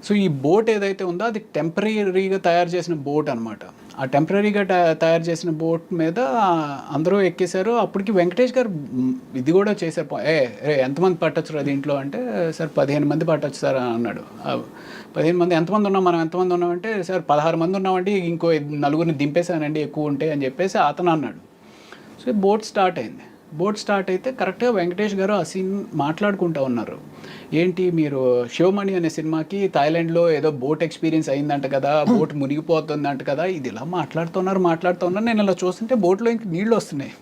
సో ఈ బోట్ ఏదైతే ఉందో అది టెంపరీగా తయారు చేసిన బోట్ అనమాట. ఆ టెంపరీగా తయారు చేసిన బోట్ మీద అందరూ ఎక్కేశారు. అప్పటికి వెంకటేష్ గారు ఇది కూడా చేశారు. ఎంతమంది పట్టొచ్చు దీంట్లో అంటే, సార్ 15 మంది పట్టొచ్చు సార్ అన్నాడు. 15 మంది ఎంతమంది ఉన్నాం, మనం ఎంతమంది ఉన్నామంటే, సార్ 16 మంది ఉన్నామండి, ఇంకో 4 దింపేశానండి ఎక్కువ ఉంటే అని చెప్పేసి అతను అన్నాడు. సో బోట్ స్టార్ట్ అయింది. బోట్ స్టార్ట్ అయితే కరెక్ట్గా వెంకటేష్ గారు ఆ సీన్ మాట్లాడుకుంటూ ఉన్నారు. ఏంటి మీరు శివమణి అనే సినిమాకి థాయిలాండ్లో ఏదో బోట్ ఎక్స్పీరియన్స్ అయిందంట కదా, బోట్ మునిగిపోతుందంట కదా, ఇది ఇలా మాట్లాడుతున్నారు. నేను ఇలా చూస్తుంటే బోట్లో ఇంక నీళ్ళు వస్తున్నాయి.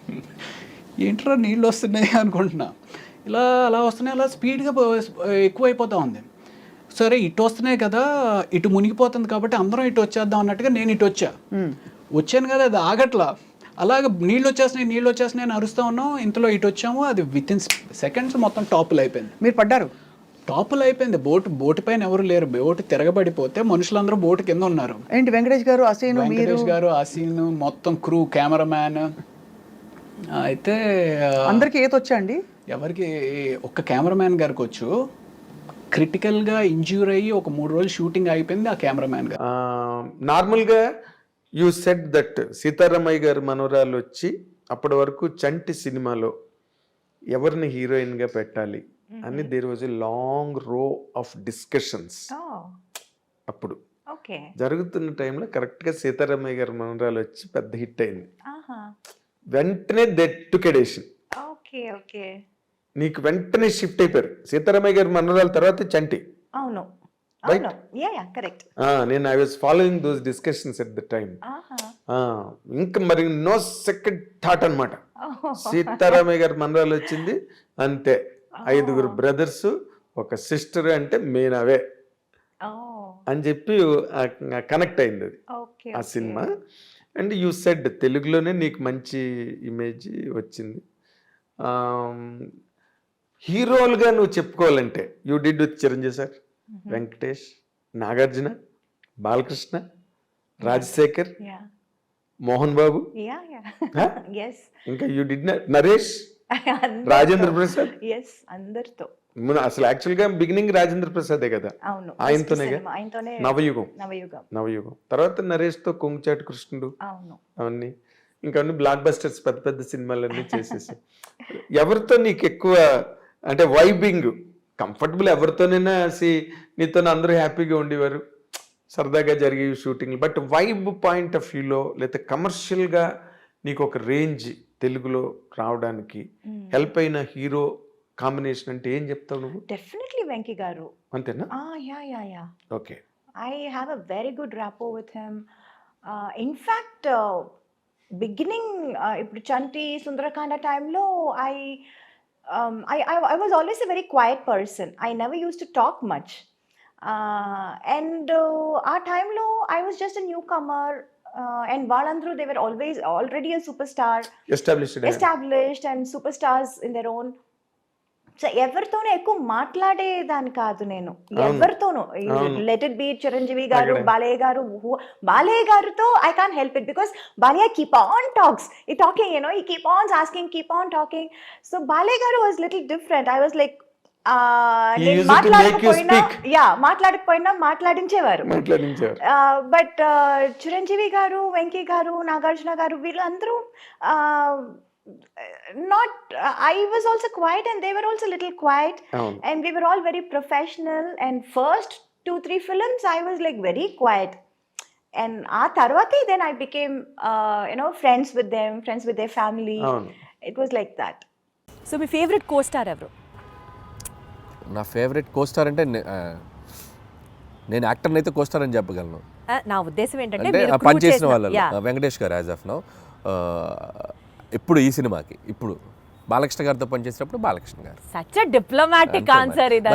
ఏంట్రా నీళ్ళు వస్తున్నాయి అనుకుంటున్నా. అలా వస్తున్నాయి, అలా స్పీడ్గా ఎక్కువైపోతూ ఉంది. సరే ఇటు వస్తున్నాయి కదా, ఇటు మునిగిపోతుంది కాబట్టి అందరం ఇటు వచ్చేద్దాం అన్నట్టుగా నేను ఇటు వచ్చాను కదా, అది ఆగట్లా. అలాగే నీళ్ళు వచ్చేస్తున్నాయి అని అరుస్తూ ఉన్నాం. ఇంతలో ఇటు వచ్చాము, అది విత్ ఇన్ సెకండ్స్ మొత్తం టాపులు అయిపోయింది. మీరు పడ్డారు? టాపులు అయిపోయింది. బోటు పైన ఎవరు లేరు. బోటు తిరగబడిపోతే మనుషులందరూ బోటు కింద ఉన్నారు. ఏంటి వెంకటేష్ గారు, వెంకటేష్ గారు, అసీన్, మొత్తం క్రూ, కెమెరామ్యాన్. అయితే అందరికి ఈత వచ్చా అండి? ఎవరికి? ఒక్క కెమెరామ్యాన్ గారికి వచ్చు. క్రిటికల్గా ఇంజ్యూర్ అయ్యి ఒక 3 రోజులు షూటింగ్ అయిపోయింది ఆ కెమెరామ్యాన్ గారు. నార్మల్గా యూ సెట్ దట్ సీతారామయ్య గారు మనవరాలు వచ్చి అప్పటి వరకు చంటి సినిమాలో ఎవరిని హీరోయిన్గా పెట్టాలి అని దేర్ వాజ్ ఎ లాంగ్ రో ఆఫ్ డిస్కషన్స్. అప్పుడు జరుగుతున్న టైంలో కరెక్ట్గా సీతారామయ్య గారు మనవరాలు వచ్చి పెద్ద హిట్ అయింది. వెంటనే దట్ టుక్ ఎ డెసిషన్. నీకు వెంటనే షిఫ్ట్ అయిపోయారు. సీతారామయ్య గారి మనవరాల తర్వాత చంటి. అవును, రైట్? కరెక్ట్. నేను I was following those discussions at the time. ఇంకా మరి నో సెకండ్ థాట్ అనమాట. సీతారామయ్య గారి మనవరాలు వచ్చింది అంతే. 5 బ్రదర్స్, ఒక సిస్టర్, అంటే మేనవే అని చెప్పి కనెక్ట్ అయింది అది ఆ సినిమా. అండ్ యూ సెడ్ తెలుగులోనే నీకు మంచి ఇమేజ్ వచ్చింది. హీరోలుగా నువ్వు చెప్పుకోవాలంటే you did with Chiranjeevi sir, Venkatesh, Nagarjuna, Balakrishna, Rajasekhar, Mohan Babu, ఇంకా యూ డిడ్ నరేష్, రాజేంద్ర ప్రసాద్. అందరితో అసలు యాక్చువల్ గా బిగినింగ్ రాజేంద్ర ప్రసాదే కదా, ఆయనతోనే. నవయుగం తర్వాత నరేష్ తో కొంగుచాటు కృష్ణుడు, అవన్నీ ఇంకా అన్ని బ్లాక్ బస్టర్స్, పెద్ద పెద్ద సినిమాలన్నీ చేసేసి. ఎవరితో నీకు ఎక్కువ అంటే వైబింగ్ కంఫర్టబుల్? ఎవరితోనైనా నీతో అందరూ హ్యాపీగా ఉండేవారు, సరదాగా జరిగే shooting. But vibe point of వ్యూలో లేదా కమర్షియల్గా నీకు ఒక రేంజ్ తెలుగులో రావడానికి హెల్ప్ అయిన హీరో కాంబినేషన్ అంటే ఏం చెప్తావు నువ్వు? డెఫినెట్లీ వెంకీ గారు. అంతేనా? Yeah. Okay. I have a very good rapport with him. In fact, beginning ఇప్పుడు చంటి సుందరకాండ టైంలో I was always a very quiet person. I never used to talk much. And ఆ టైంలో I was just a newcomer. And వాళ్ళందరూ they were already a superstar, established and superstars in their own. So ఎవరితోనూ ఎక్కువ మాట్లాడేదాన్ని కాదు నేను, ఎవరితోనూ. Let it be Chiranjeevi గారు, బాలయ్య గారితో I can't help it because Balayya keep on talks, ఈ talking, he keep on asking, keep on talking. So Balayya గారు was little different. I was like మాట్లాడకపోయినా మాట్లాడించేవారు. బట్ చిరంజీవి గారు, వెంకీ గారు, నాగార్జున గారు, వీళ్ళందరూ I was also quiet and they were also little quiet, and we were all very professional. And first 2-3 films I was like very quiet, and tarvati then I became friends with them, friends with their family. It was like that. So my favorite co-star ever? నా favourite co-star అంటే నేను యాక్టర్ని అయితే co-star అని చెప్పగలను. నా ఉద్దేశం ఏంటంటే పనిచేసిన వాళ్ళు వెంకటేష్ గారు యాజ్ ఆఫ్ నౌ. ఇప్పుడు ఈ సినిమాకి ఇప్పుడు బాలకృష్ణ గారితో పనిచేసినప్పుడు బాలకృష్ణ గారు. సచ్ ఎ డిప్లొమాటిక్ ఆన్సర్ ఇది.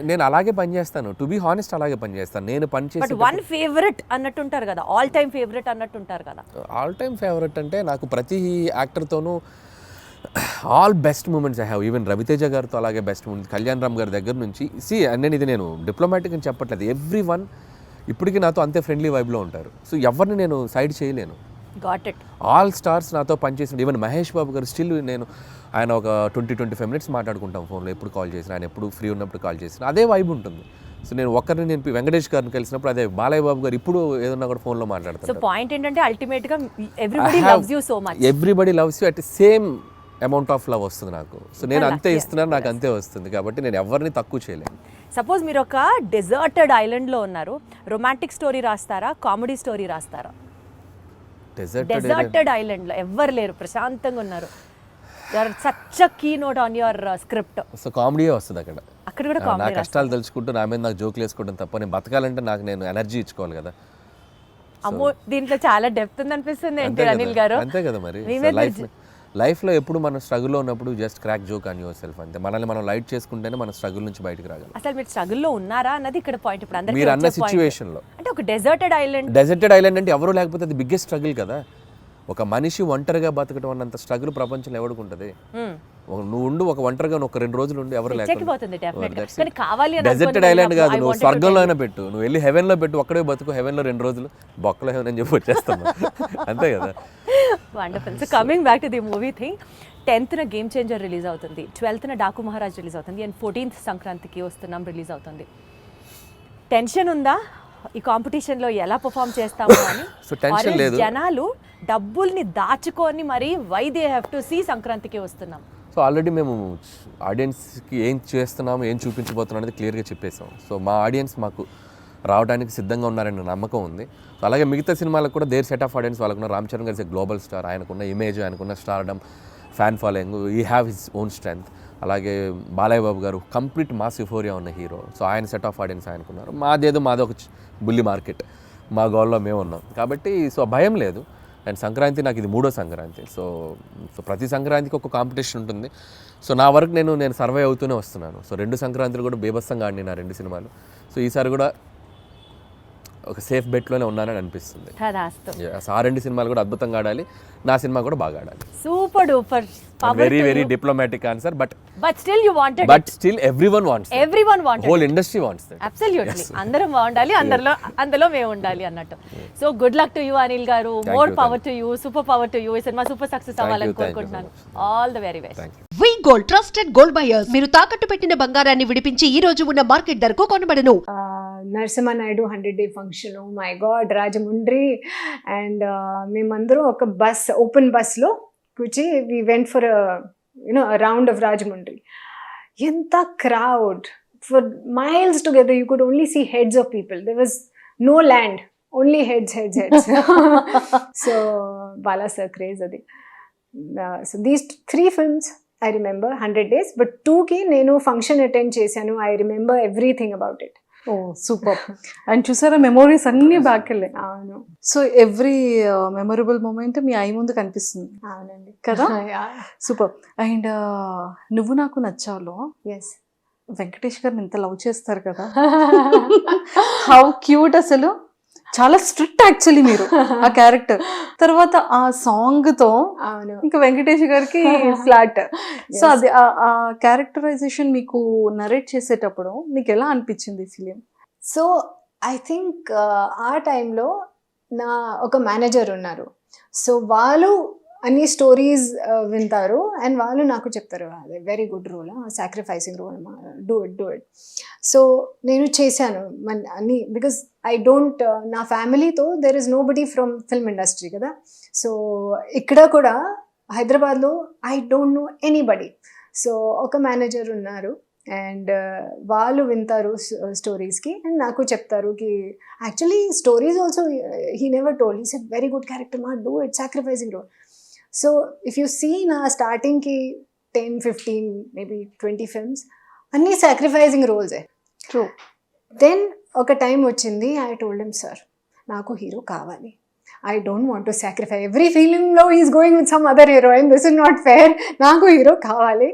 నేను అలాగే పనిచేస్తాను, టు బి హానెస్ట్ అలాగే పనిచేస్తాను. నేను పనిచేసి వన్ ఫేవరెట్ అన్నట్టుంటారు కదా, ఆల్ టైమ్ ఫేవరెట్ అన్నట్టుంటారు కదా. ఆల్ టైమ్ ఫేవరెట్ అంటే నాకు ప్రతి యాక్టర్తోనూ all best moments I have. Even Ravi Teja గారితో అలాగే బెస్ట్ మూమెంట్స్, కళ్యాణ్ రామ్ గారి దగ్గర నుంచి. నేను డిప్లొమాటిక్ అని చెప్పట్లేదు. ఎవ్రీ వన్ ఇప్పటికీ నాతో అంతే ఫ్రెండ్లీ వైబ్లో ఉంటారు. సో ఎవరిని నేను సైడ్ చేయలేను. ఆల్ స్టార్స్ నాతో పనిచేసిన, ఈవెన్ మహేష్ బాబు గారు స్టిల్ ఆయన ఒక 20-25 మినిట్స్ మాట్లాడుకుంటాం ఫోన్లో. ఎప్పుడు కాల్ చేసిన, ఆయన ఎప్పుడు ఫ్రీ ఉన్నప్పుడు కాల్ చేసిన అదే వైబ్ ఉంటుంది. సో నేను వెంకటేష్ గారిని కలిసినప్పుడు అదే, బాలయ్య బాబు గారు ఇప్పుడు ఏదన్నా కూడా ఫోన్లో మాట్లాడతారు. సో పాయింట్ ఏంటంటే అల్టిమేట్గా everybody loves you so much. Everybody loves you at same amount of love వస్తుంది నాకు. సో నేను అంతే ఇస్తున్నాను, నాకు అంతే వస్తుంది. కాబట్టి నేను ఎవరిని తక్కువ చేయలేను. సపోజ్ మీరు ఒక డెజర్టెడ్ ఐలాండ్లో ఉన్నారు, రొమాంటిక్ స్టోరీ రాస్తారా, కామెడీ స్టోరీ రాస్తారా? డెజర్టెడ్ ఐలాండ్లో ఎవ్వరు లేరు, ప్రశాంతంగా ఉన్నారు, such a keynote on your script. So కామెడీయే వస్తుంది అక్కడ. అక్కడ కూడా కామెడీ. నా కష్టాలు తెలుసుకుంటూ నా మీద నాకు జోకులు వేసుకోవడం తప్ప, నేను బతకాలంటే నాకు నేను ఎనర్జీ ఇచ్చుకోవాలి కదా. అమ్మో, దీంట్లో చాలా డెప్త్ ఉంది అనిపిస్తుంది ఏంటి అనిల్ గారు? అంతే కదా మరి. లైఫ్లో ఎప్పుడు మనం స్ట్రగుల్లో ఉన్నప్పుడు just crack joke on your self అంతే. మనల్ని మనం లైట్ చేసుకుంటేనే మన స్ట్రగుల్ నుంచి బయటకు రాగలం. అసలు మీరు స్ట్రగుల్లో ఉన్నారా అన్నది ఇక్కడ పాయింట్. ఇప్పుడు అందరికీ మీరు అన్న వచ్చే point. సిచ్యువేషన్లో అంటే ఒక డెజర్టెడ్ ఐలాండ్ అంటే ఎవరు లేకపోతే అది బిగ్గెస్ట్ స్ట్రగుల్ కదా. ఒక మనిషి ఒంటరిగా బతకడం అన్నంత స్ట్రగుల్ ప్రపంచంలో ఎవరికి ఉంటుంది? నువ్వు ఉండు ఒక ఒంటరిగా ఒక 2 రోజులు ఉండి ఎవరు లేకపోతే. డెజర్టెడ్ ఐలాండ్ కాదు, నువ్వు స్వర్గంలో అయినా పెట్టు, నువ్వు వెళ్ళి హెవెన్లో పెట్టు, ఒక్కడే బతుకు, హెవెన్లో 2 రోజులు బొక్కలో హెవెన్ అని చెప్పి వచ్చేస్తాను. అంతే కదా. Wonderful. So coming back to the movie thing, 10th game changer release అవుతుంది, 12th డాకు మహారాజ్ రిలీజ్ అవుతుంది, అండ్ 14th సంక్రాంతికి వస్తున్నాం రిలీజ్ అవుతుంది. టెన్షన్ ఉందా ఈ కాంపిటీషన్లో ఎలా పర్ఫామ్ చేస్తాము అని? సో టెన్షన్ లేదు. జనాలు డబ్బుల్ని దాచుకొని మరి why they have to see సంక్రాంతికి వస్తున్నాం. సో ఆల్రెడీ మేము ఆడియన్స్కి ఏం చేస్తున్నాము, ఏం చూపించబోతున్నాం అనేది క్లియర్గా చెప్పేసాం. సో మా ఆడియన్స్ మాకు రావడానికి సిద్ధంగా ఉన్నారనే నమ్మకం ఉంది. సో అలాగే మిగతా సినిమాలకు కూడా దేర్ సెట్ ఆఫ్ ఆడియన్స్ వాళ్ళకున్న. రామ్ చరణ్ గారి గ్లోబల్ స్టార్, ఆయనకున్న ఇమేజ్, ఆయనకున్న స్టార్డమ్, ఫ్యాన్ ఫాలోయింగ్, ఈ హ్యావ్ హిస్ ఓన్ స్ట్రెంగ్త్. అలాగే బాలయ్య బాబు గారు కంప్లీట్ మాస్ యుఫోరియా ఉన్న హీరో. సో ఆయన సెట్ ఆఫ్ ఆడియన్స్ ఆయనకున్నారు. మాది ఒక బుల్లి మార్కెట్, మా గోల్లో మేము ఉన్నాం కాబట్టి సో భయం లేదు. అండ్ సంక్రాంతి నాకు ఇది 3వ సంక్రాంతి. సో ప్రతి సంక్రాంతికి ఒక కాంపిటీషన్ ఉంటుంది. సో నా వరకు నేను సర్వే అవుతూనే వస్తున్నాను. సో 2 సంక్రాంతులు కూడా బీభత్సంగా ఆడినాయి నా 2 సినిమాలు. సో ఈసారి కూడా ఒక సేఫ్ బెట్లోనే ఉన్నానని అనిపిస్తుంది. ఆ 2 సినిమాలు కూడా అద్భుతంగా ఆడాలి, నా సినిమా కూడా బాగా ఆడాలి. Super duper. Very diplomatic answer, but still you wanted, but still everyone wants, whole industry wants that. Absolutely. అందరం బాగుండాలి, అందులో మేము ఉండాలి అన్నట్టు. So good luck to you Anil garu, more power to you, super power to you. ఈ సినిమా super success అవ్వాలని కోరుకుంటున్నాను. All the very best. We gold, trusted gold buyers. మీరు తాకట్టు పెట్టిన బంగారాన్ని విడిపించి ఈ రోజు ఉన్న మార్కెట్ ధరకు కొనబడను. Narasimha Naidu 100-day function, my god, Rajahmundry, and మేమందరం ఒక బస్, ఓపెన్ బస్లో కూర్చి we went for round of Rajahmundry. ఎంత crowd, for miles together you could only see heads of people. There was no land, only heads. So Bala sir craze అది. So these 3 films I remember, 100 days, but 2కి నేను function attend చేశాను. I remember everything about it. Oh super. And చూసారా memories అన్నీ back వెళ్ళాయి. అవును. So every memorable moment మీ eye ముందు కనిపిస్తుంది. అవునండి కదా. సూపర్. అండ్ నువ్వు నాకు నచ్చాలో ఎస్, వెంకటేష్ గారిని ఎంత లవ్ చేస్తారు కదా. హౌ క్యూట్ అసలు. చాలా స్ట్రిక్ట్ యాక్చువల్లీ మీరు ఆ క్యారెక్టర్. తర్వాత ఆ సాంగ్ తో ఇంకా వెంకటేష్ గారికి ఫ్లాట్. సో అది ఆ క్యారెక్టరైజేషన్ మీకు నరేట్ చేసేటప్పుడు మీకు ఎలా అనిపించింది ఫిలిం? సో ఐ థింక్ ఆ టైంలో నా ఒక మేనేజర్ ఉన్నారు. సో వాళ్ళు అన్ని స్టోరీస్ వింటారు అండ్ వాళ్ళు నాకు చెప్తారు, అదే very good role, sacrificing role, do it. So నేను చేశాను అన్ని, బికాస్ ఐ డోంట్, నా ఫ్యామిలీతో there is nobody from film industry కదా. సో ఇక్కడ కూడా హైదరాబాద్లో I don't know anybody. So ఒక మేనేజర్ ఉన్నారు అండ్ వాళ్ళు వింటారు స్టోరీస్కి అండ్ నాకు చెప్తారు కి actually stories also he never told, he said very good character మా, do it, sacrificing role. So if you see నా స్టార్టింగ్కి 10-15 మేబీ 20 films అన్నీ సాక్రిఫైసింగ్ రోల్సే. ట్రూ. దెన్ ఒక టైం వచ్చింది, ఐ టోల్డ్ హిమ్ సార్ నాకు హీరో కావాలి, I don't want to sacrifice, every ఫిలింలో is going with some other heroine, this is not fair, నాకు hero కావాలి,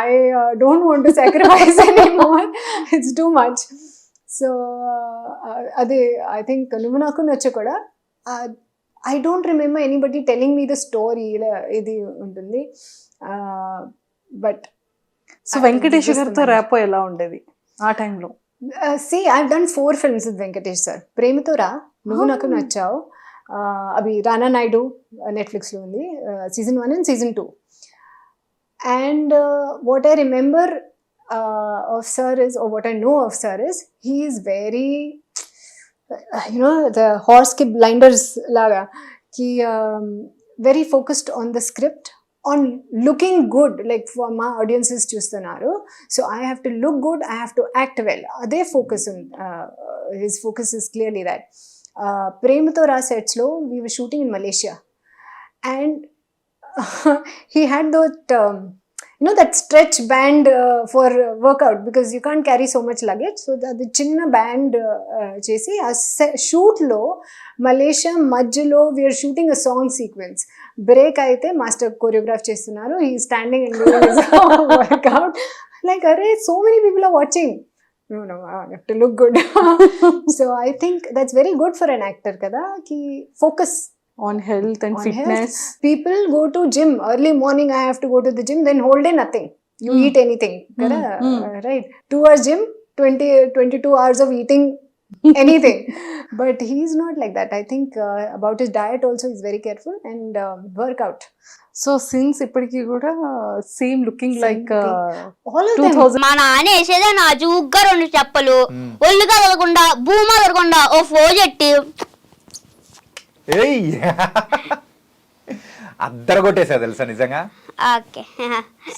I don't want to sacrifice anymore, it's too much. So అది I think నువ్వు నాకు నచ్చు కూడా I don't remember anybody telling me the story, ఇది ఉంటుంది. But so Venkatesh గారితో rapport ఎలా ఉండేది ఆ టైంలో? See, I've done 4 films with Venkatesh sir. ప్రేమతో రా, నువ్వు నాకు నచ్చావు, అవి రానా నాయుడు నెట్ఫ్లిక్స్లో ఉంది, season 1 and season 2. And what I remember of sir is, or what I know of sir is, he is very, you know, the horse ki blinders laga ki very focused on the script, on looking good, like for my audiences chustunaru, so I have to look good, I have to act well, ade focus on his focus is clearly that. Premto Ra sets lo we were shooting in Malaysia and he had that that stretch band for workout, because you can't carry so much luggage. So the chinna band chesi a shoot lo Malaysia మధ్యలో we are shooting a song sequence. Break అయితే master choreograph చేస్తున్నారు, he is standing and doing his workout. Like, array, so many people are watching. No, I have to look good. So I think that's very good for an actor, kada, ki focus on health and on fitness. health. People go to gym early morning. I have to go to the gym. Then whole day nothing. You eat anything, right? 2 hours gym, 22 hours of eating anything. But he's not like that. I think about his diet also he's very careful, and workout. So since ఇప్పటికీ కూడా same looking like All of them. మా నాన్న వేసేదే నాజుగ్గా 2 చెప్పలు, ఒళ్ళు కదలకుండా భూమా కదలకుండా ఓ ఫోజెట్టి ఏయ్ అద్దరు కొట్టేసా తెలుసా నిజంగా. ఓకే.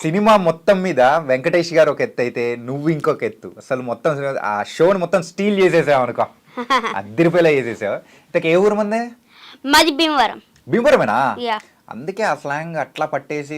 సినిమా మొత్తం మీద వెంకటేష్ గారు ఒక ఎత్తు అయితే నువ్వు ఇంకొక ఎత్తు. అసలు మొత్తం ఆ షోని మొత్తం స్టీల్ చేసేసావు అనుకో, అద్దరిపోయేలా చేసేసావు. ఇంతకు ఏ ఊరు మందే? మాది భీమవరం. భీమవరమేనా? యా. అందుకే ఆ స్లాంగ్ అట్లా పట్టేసి